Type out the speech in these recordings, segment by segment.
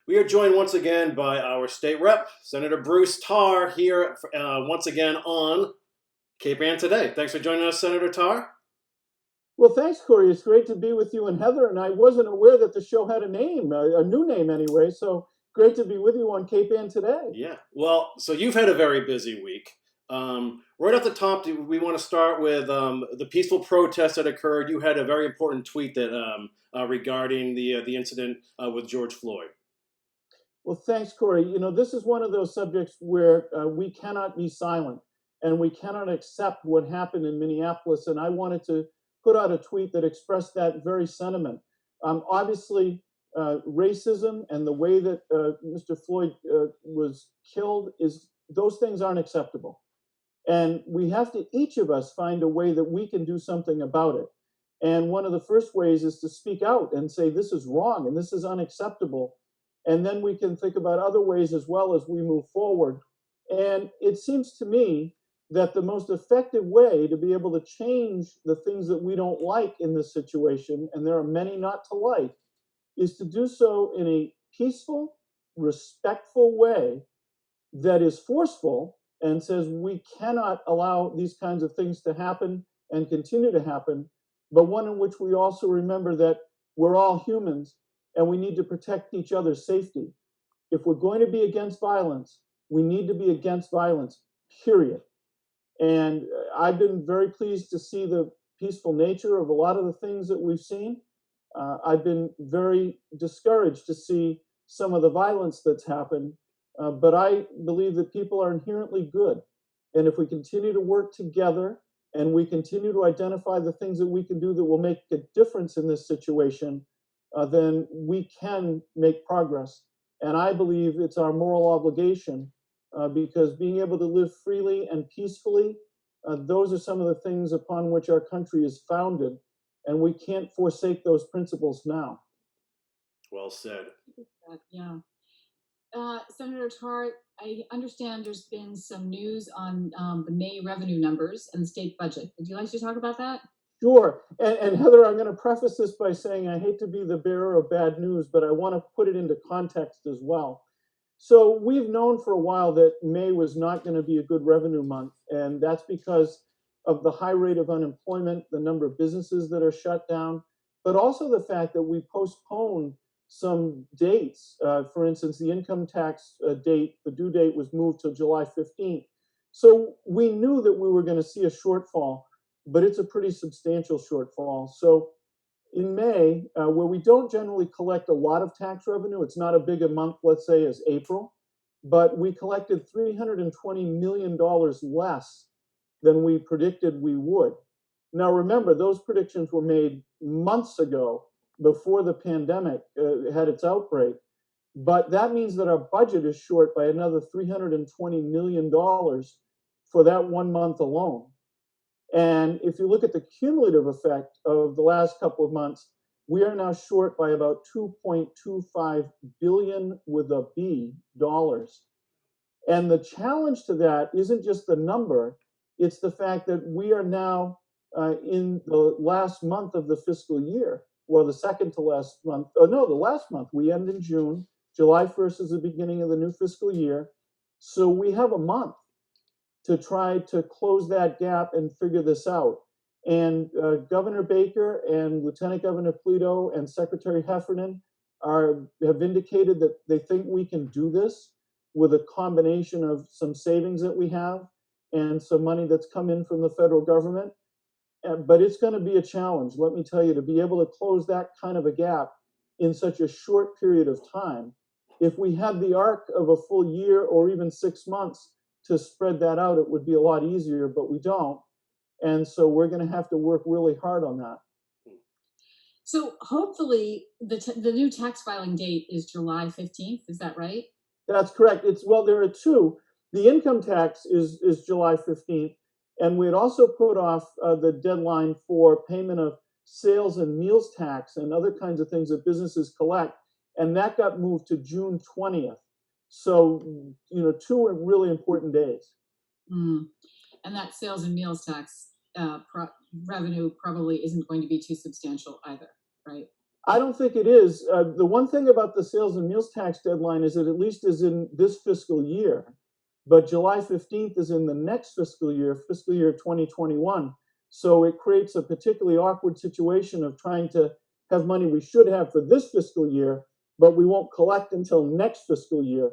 We are joined once again by our state rep, Senator Bruce Tarr, here once again on Cape Ann Today. Thanks for joining us, Senator Tarr. Well, thanks, Corey. It's great to be with you and Heather. And I wasn't aware that the show had a name, a new name anyway. So great to be with you on Cape Ann Today. Yeah. Well, so you've had a very busy week. Right at the top, we want to start with the peaceful protest that occurred. You had a very important tweet that regarding the incident with George Floyd. Well, thanks, Corey. You know, this is one of those subjects where we cannot be silent and we cannot accept what happened in Minneapolis. And I wanted to put out a tweet that expressed that very sentiment. Obviously, racism and the way that Mr. Floyd was killed, those things aren't acceptable. And we have to, each of us, find a way that we can do something about it. And one of the first ways is to speak out and say, this is wrong and this is unacceptable. And then we can think about other ways as well as we move forward. And it seems to me that the most effective way to be able to change the things that we don't like in this situation, and there are many not to like, is to do so in a peaceful, respectful way that is forceful and says we cannot allow these kinds of things to happen and continue to happen, but one in which we also remember that we're all humans and we need to protect each other's safety. If we're going to be against violence, we need to be against violence, period. And I've been very pleased to see the peaceful nature of a lot of the things that we've seen. I've been very discouraged to see some of the violence that's happened, but I believe that people are inherently good. And if we continue to work together and we continue to identify the things that we can do that will make a difference in this situation, then we can make progress. And I believe it's our moral obligation because being able to live freely and peacefully, those are some of the things upon which our country is founded, and we can't forsake those principles now. Well said. Yeah. Senator Tarr, I understand there's been some news on the May revenue numbers and the state budget. Would you like to talk about that? Sure. And Heather, I'm going to preface this by saying I hate to be the bearer of bad news, but I want to put it into context as well. So we've known for a while that May was not going to be a good revenue month, and that's because of the high rate of unemployment, the number of businesses that are shut down, but also the fact that we postponed some dates. For instance, the income tax date, the due date was moved to July 15th. So we knew that we were going to see a shortfall, but it's a pretty substantial shortfall. So in May, where we don't generally collect a lot of tax revenue, it's not as big a month, let's say, as April, but we collected $320 million less than we predicted we would. Now, remember, those predictions were made months ago before the pandemic had its outbreak, but that means that our budget is short by another $320 million for that 1 month alone. And if you look at the cumulative effect of the last couple of months, we are now short by about $2.25 billion with a B dollars. And the challenge to that isn't just the number, it's the fact that we are now in the last month of the fiscal year, well, the second to last month, the last month. We end in June. July 1st is the beginning of the new fiscal year. So we have a month to try to close that gap and figure this out. And Governor Baker and Lieutenant Governor Polito and Secretary Heffernan have indicated that they think we can do this with a combination of some savings that we have and some money that's come in from the federal government. But it's going to be a challenge, let me tell you, to be able to close that kind of a gap in such a short period of time. If we had the arc of a full year or even 6 months to spread that out, it would be a lot easier, but we don't. And so we're going to have to work really hard on that. So hopefully the new tax filing date is July 15th. Is that right? That's correct. There are two. The income tax is July 15th. And we had also put off the deadline for payment of sales and meals tax and other kinds of things that businesses collect. And that got moved to June 20th. So, two really important days. And that sales and meals tax revenue probably isn't going to be too substantial either, right? I don't think it is. The one thing about the sales and meals tax deadline is it at least is in this fiscal year, but July 15th is in the next fiscal year 2021. So it creates a particularly awkward situation of trying to have money we should have for this fiscal year, but we won't collect until next fiscal year.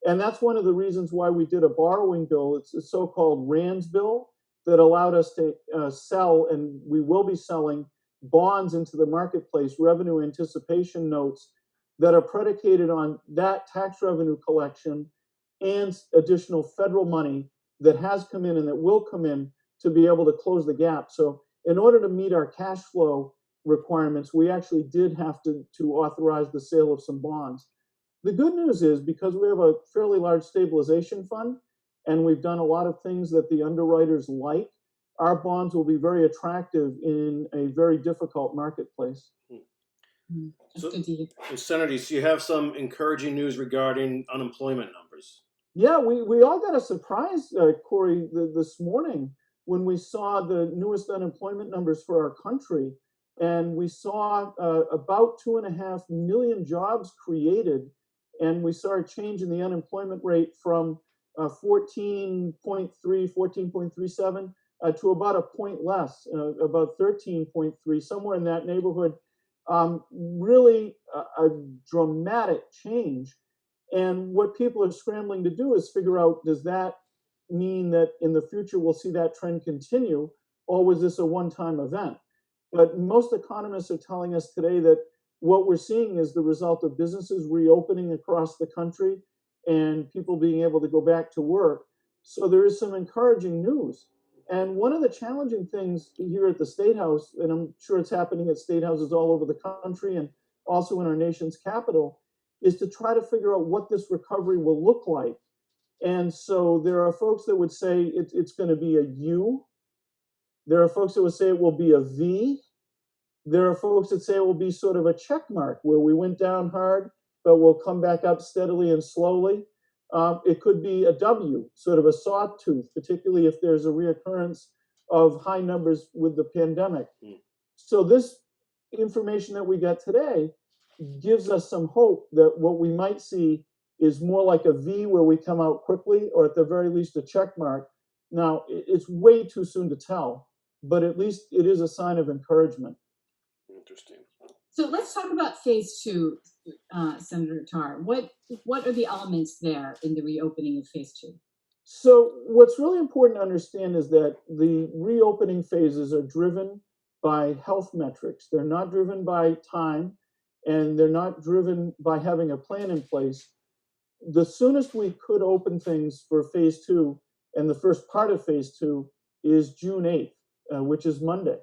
And that's one of the reasons why we did a borrowing bill. It's a so-called RANDS bill that allowed us to sell, and we will be selling bonds into the marketplace, revenue anticipation notes that are predicated on that tax revenue collection and additional federal money that has come in and that will come in to be able to close the gap. So in order to meet our cash flow requirements, we actually did have to authorize the sale of some bonds. The good news is because we have a fairly large stabilization fund and we've done a lot of things that the underwriters like, our bonds will be very attractive in a very difficult marketplace. That's So, good to hear. Senators, you have some encouraging news regarding unemployment numbers. Yeah, we all got a surprise, Corey, this morning when we saw the newest unemployment numbers for our country. And we saw about 2.5 million jobs created. And we saw a change in the unemployment rate from 14.3, 14.37 to about a point less, about 13.3, somewhere in that neighborhood. Really a dramatic change. And what people are scrambling to do is figure out, does that mean that in the future we'll see that trend continue, or was this a one-time event? But most economists are telling us today that what we're seeing is the result of businesses reopening across the country and people being able to go back to work. So there is some encouraging news. And one of the challenging things here at the State House, and I'm sure it's happening at state houses all over the country and also in our nation's capital, is to try to figure out what this recovery will look like. And so there are folks that would say it's going to be a U. There are folks that would say it will be a V. There are folks that say it will be sort of a check mark where we went down hard, but we'll come back up steadily and slowly. It could be a W, sort of a sawtooth, particularly if there's a reoccurrence of high numbers with the pandemic. So this information that we got today gives us some hope that what we might see is more like a V where we come out quickly, or at the very least a check mark. Now, it's way too soon to tell, but at least it is a sign of encouragement. Interesting. So let's talk about phase two, Senator Tarr. What are the elements there in the reopening of phase two? So what's really important to understand is that the reopening phases are driven by health metrics. They're not driven by time, and they're not driven by having a plan in place. The soonest we could open things for phase two, and the first part of phase two, is June 8th, which is Monday.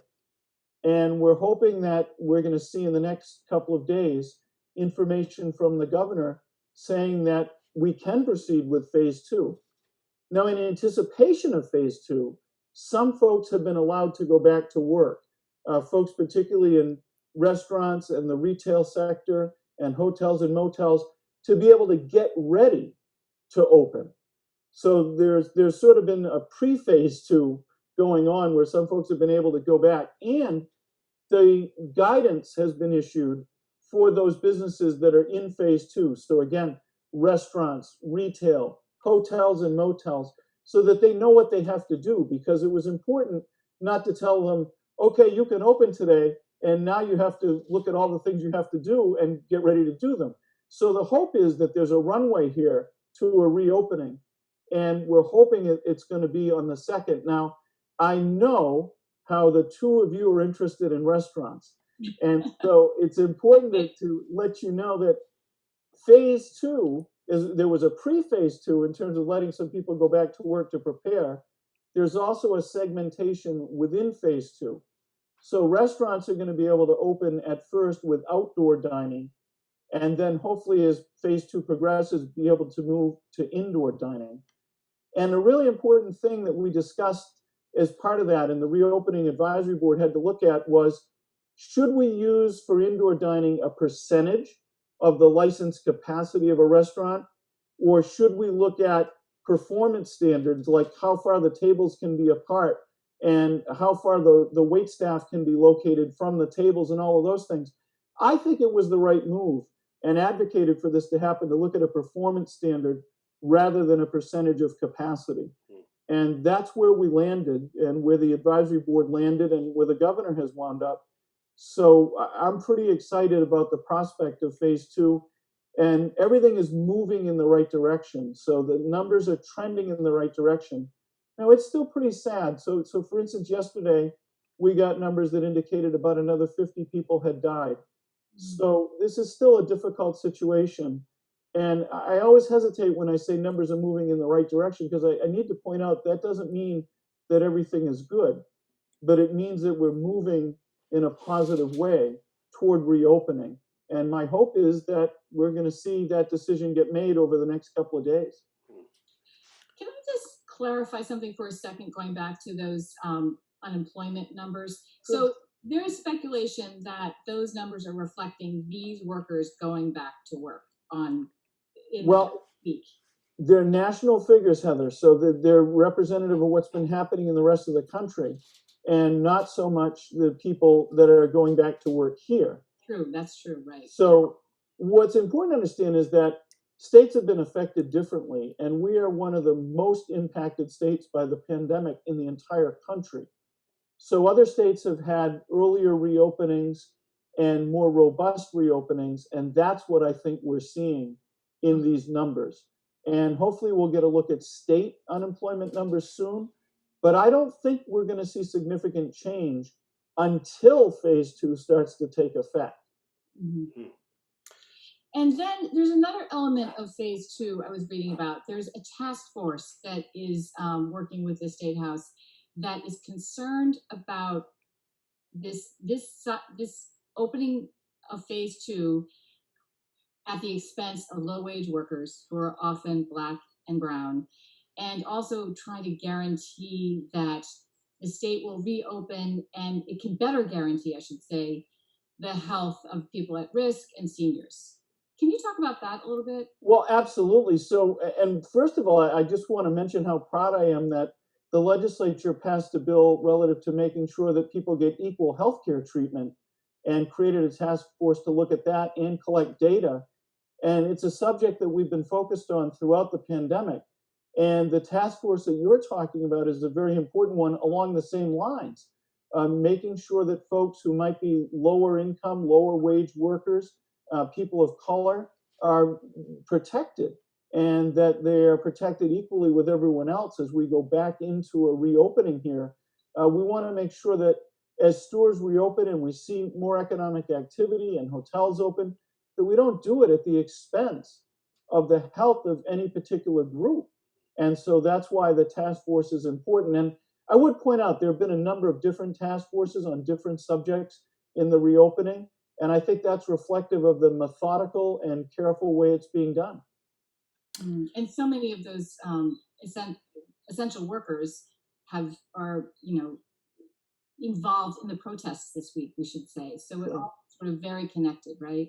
And we're hoping that we're going to see in the next couple of days information from the governor saying that we can proceed with phase two. Now, in anticipation of phase two, some folks have been allowed to go back to work, folks particularly in restaurants and the retail sector and hotels and motels, to be able to get ready to open. So there's sort of been a pre-phase two going on where some folks have been able to go back, and the guidance has been issued for those businesses that are in phase two. So again, restaurants, retail, hotels and motels, so that they know what they have to do, because it was important not to tell them, okay, you can open today, and now you have to look at all the things you have to do and get ready to do them. So the hope is that there's a runway here to a reopening, and we're hoping it's going to be on the 2nd. Now, I know how the two of you are interested in restaurants, and so it's important to let you know that phase two there was a pre-phase two in terms of letting some people go back to work to prepare. There's also a segmentation within phase two. So restaurants are going to be able to open at first with outdoor dining, and then hopefully as phase two progresses, be able to move to indoor dining. And a really important thing that we discussed as part of that, and the reopening advisory board had to look at, was should we use for indoor dining a percentage of the licensed capacity of a restaurant, or should we look at performance standards like how far the tables can be apart and how far the wait staff can be located from the tables and all of those things? I think it was the right move and advocated for this to happen, to look at a performance standard rather than a percentage of capacity. And that's where we landed and where the advisory board landed and where the governor has wound up. So I'm pretty excited about the prospect of phase two, and everything is moving in the right direction. So the numbers are trending in the right direction. Now it's still pretty sad. So for instance, yesterday we got numbers that indicated about another 50 people had died. So this is still a difficult situation. And I always hesitate when I say numbers are moving in the right direction, because I need to point out that doesn't mean that everything is good, but it means that we're moving in a positive way toward reopening. And my hope is that we're going to see that decision get made over the next couple of days. Can I just clarify something for a second, going back to those unemployment numbers? Sure. So there is speculation that those numbers are reflecting these workers going back to work in Well, the week. they're national figures, Heather, so they're representative of what's been happening in the rest of the country, and not so much the people that are going back to work here. True, that's true, right. So what's important to understand is that states have been affected differently, and we are one of the most impacted states by the pandemic in the entire country. So other states have had earlier reopenings and more robust reopenings, and that's what I think we're seeing in these numbers. And hopefully we'll get a look at state unemployment numbers soon, but I don't think we're going to see significant change until phase two starts to take effect. Mm-hmm. And then there's another element of phase two I was reading about. There's a task force that is working with the State House that is concerned about this opening of phase two at the expense of low-wage workers who are often Black and brown, and also trying to guarantee that the state will reopen, and it can better guarantee, I should say, the health of people at risk and seniors. Can you talk about that a little bit? Well, absolutely. So, and first of all, I just want to mention how proud I am that the legislature passed a bill relative to making sure that people get equal health care treatment, and created a task force to look at that and collect data. And it's a subject that we've been focused on throughout the pandemic. And the task force that you're talking about is a very important one along the same lines, making sure that folks who might be lower income, lower wage workers, people of color, are protected, and that they are protected equally with everyone else as we go back into a reopening here. We want to make sure that as stores reopen and we see more economic activity and hotels open, that we don't do it at the expense of the health of any particular group. And so that's why the task force is important. And I would point out there have been a number of different task forces on different subjects in the reopening. And I think that's reflective of the methodical and careful way it's being done. And so many of those essential workers are involved in the protests this week, we should say. So it's all sort of very connected, right?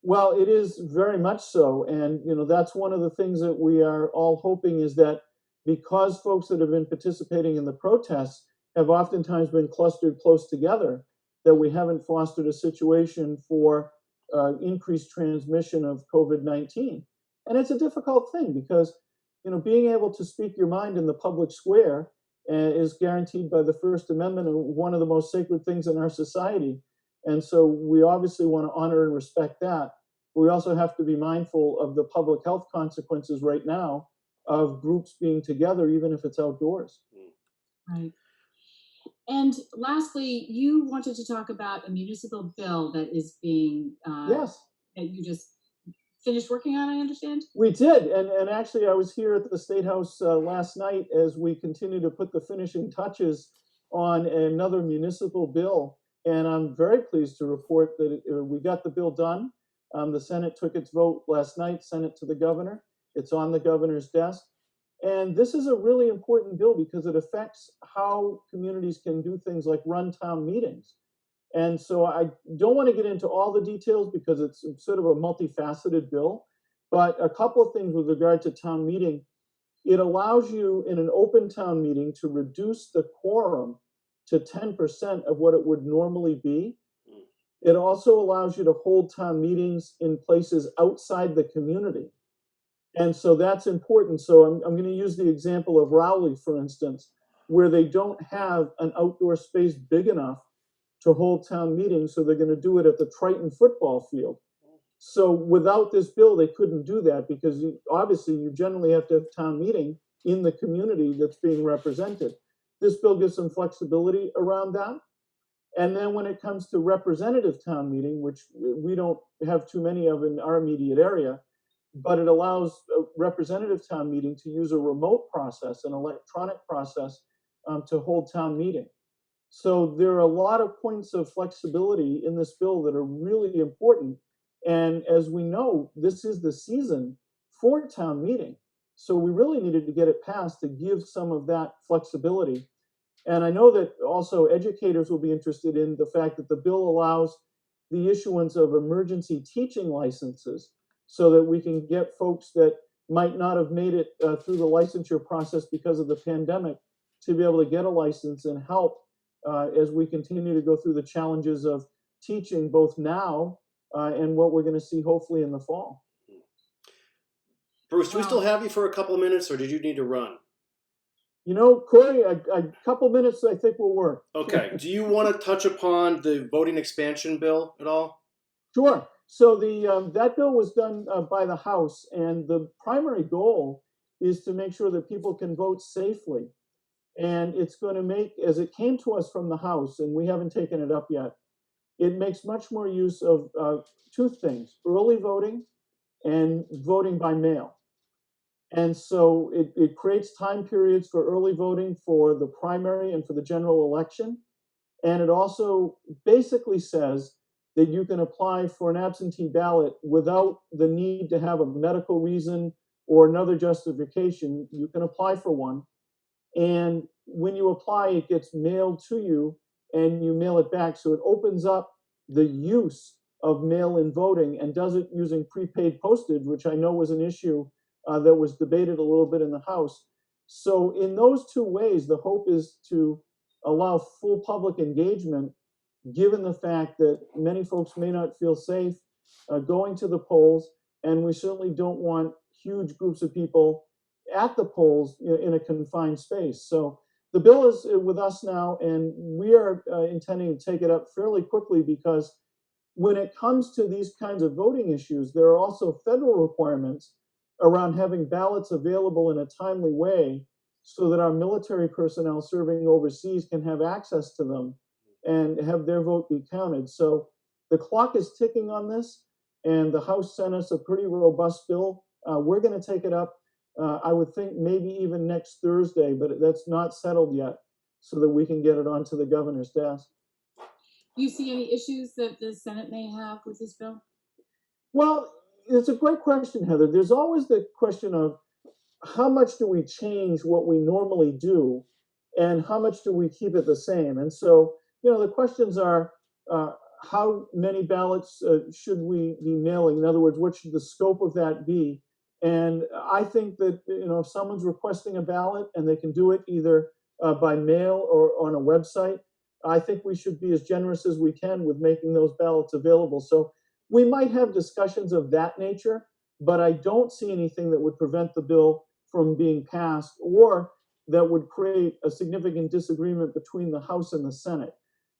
Well, it is very much so. And, that's one of the things that we are all hoping, is that because folks that have been participating in the protests have oftentimes been clustered close together, that we haven't fostered a situation for increased transmission of COVID-19. And it's a difficult thing because, being able to speak your mind in the public square is guaranteed by the First Amendment, and one of the most sacred things in our society. And so we obviously want to honor and respect that. We also have to be mindful of the public health consequences right now of groups being together, even if it's outdoors. Right. And lastly, you wanted to talk about a municipal bill that is being, Yes, that you just finished working on, I understand? we did. And actually, I was here at the State House last night as we continue to put the finishing touches on another municipal bill. And I'm very pleased to report that we got the bill done. The Senate took its vote last night, sent it to the governor. It's on the governor's desk. And this is a really important bill because it affects how communities can do things like run town meetings. And so I don't want to get into all the details because it's sort of a multifaceted bill. But a couple of things with regard to town meeting. It allows you in an open town meeting to reduce the quorum to 10% of what it would normally be. It also allows you to hold town meetings in places outside the community. And so that's important. So I'm going to use the example of Rowley, for instance, where they don't have an outdoor space big enough to hold town meetings. So they're going to do it at the Triton football field. So without this bill, they couldn't do that because obviously you generally have to have town meeting in the community that's being represented. This bill gives some flexibility around that. And then when it comes to representative town meeting, which we don't have too many of in our immediate area, but it allows a representative town meeting to use a remote process, an electronic process to hold town meeting. So there are a lot of points of flexibility in this bill that are really important. And as we know, this is the season for town meeting. So we really needed to get it passed to give some of that flexibility. And I know that also educators will be interested in the fact that the bill allows the issuance of emergency teaching licenses so that we can get folks that might not have made it through the licensure process because of the pandemic to be able to get a license and help as we continue to go through the challenges of teaching both now and what we're going to see hopefully in the fall. Bruce, do we still have you for a couple of minutes, or did you need to run? You know, Corey, a couple minutes I think will work. Okay. Do you want to touch upon the voting expansion bill at all? Sure. So that bill was done by the House, and the primary goal is to make sure that people can vote safely. And it's going to make, as it came to us from the House, and we haven't taken it up yet, it makes much more use of two things: early voting and voting by mail. And so it creates time periods for early voting for the primary and for the general election. And it also basically says that you can apply for an absentee ballot without the need to have a medical reason or another justification. You can apply for one. And when you apply, it gets mailed to you and you mail it back. So it opens up the use of mail-in voting and does it using prepaid postage, which I know was an issue that was debated a little bit in the House. So in those two ways, the hope is to allow full public engagement, given the fact that many folks may not feel safe going to the polls, and we certainly don't want huge groups of people at the polls in a confined space. So the bill is with us now, and we are intending to take it up fairly quickly because when it comes to these kinds of voting issues, there are also federal requirements around having ballots available in a timely way so that our military personnel serving overseas can have access to them and have their vote be counted. So the clock is ticking on this, and the House sent us a pretty robust bill. We're going to take it up, I would think maybe even next Thursday, but that's not settled yet, so that we can get it onto the governor's desk. Do you see any issues that the Senate may have with this bill? Well, it's a great question, Heather. There's always the question of how much do we change what we normally do and how much do we keep it the same? And so, the questions are how many ballots should we be mailing? In other words, what should the scope of that be? And I think that, if someone's requesting a ballot and they can do it either by mail or on a website, I think we should be as generous as we can with making those ballots available. So we might have discussions of that nature, but I don't see anything that would prevent the bill from being passed or that would create a significant disagreement between the House and the Senate.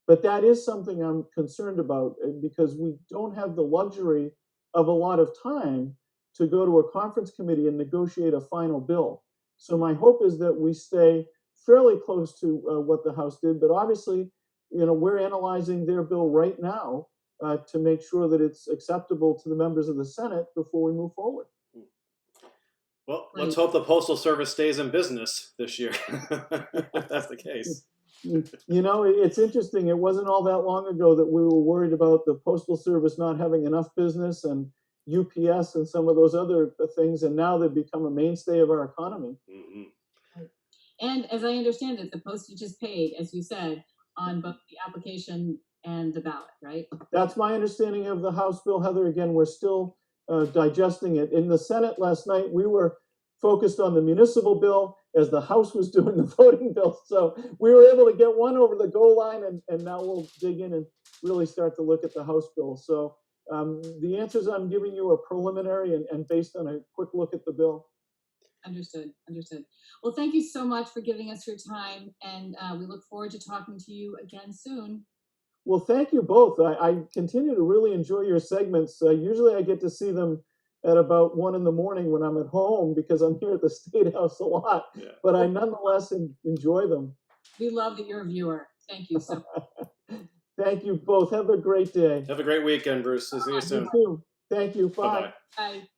But that is something I'm concerned about because we don't have the luxury of a lot of time to go to a conference committee and negotiate a final bill. So my hope is that we stay fairly close to what the House did, but obviously, we're analyzing their bill right now to make sure that it's acceptable to the members of the Senate before we move forward. Well, let's hope the Postal Service stays in business this year, if that's the case. It's interesting. It wasn't all that long ago that we were worried about the Postal Service not having enough business and UPS and some of those other things, and now they've become a mainstay of our economy. Mm-hmm. And as I understand it, the postage is paid, as you said, on both the application and the ballot, right? That's my understanding of the House bill, Heather. Again, we're still digesting it. In the Senate last night, we were focused on the municipal bill as the House was doing the voting bill. So we were able to get one over the goal line, and now we'll dig in and really start to look at the House bill. So the answers I'm giving you are preliminary and based on a quick look at the bill. Understood. Understood. Well, thank you so much for giving us your time, and we look forward to talking to you again soon. Well, thank you both. I continue to really enjoy your segments. Usually I get to see them at about 1 in the morning when I'm at home because I'm here at the State House a lot, Yeah. but I nonetheless enjoy them. We love that you're a viewer. Thank you so much. Thank you both. Have a great day. Have a great weekend, Bruce. See you You soon. too. Thank you. Bye. Bye-bye. Bye.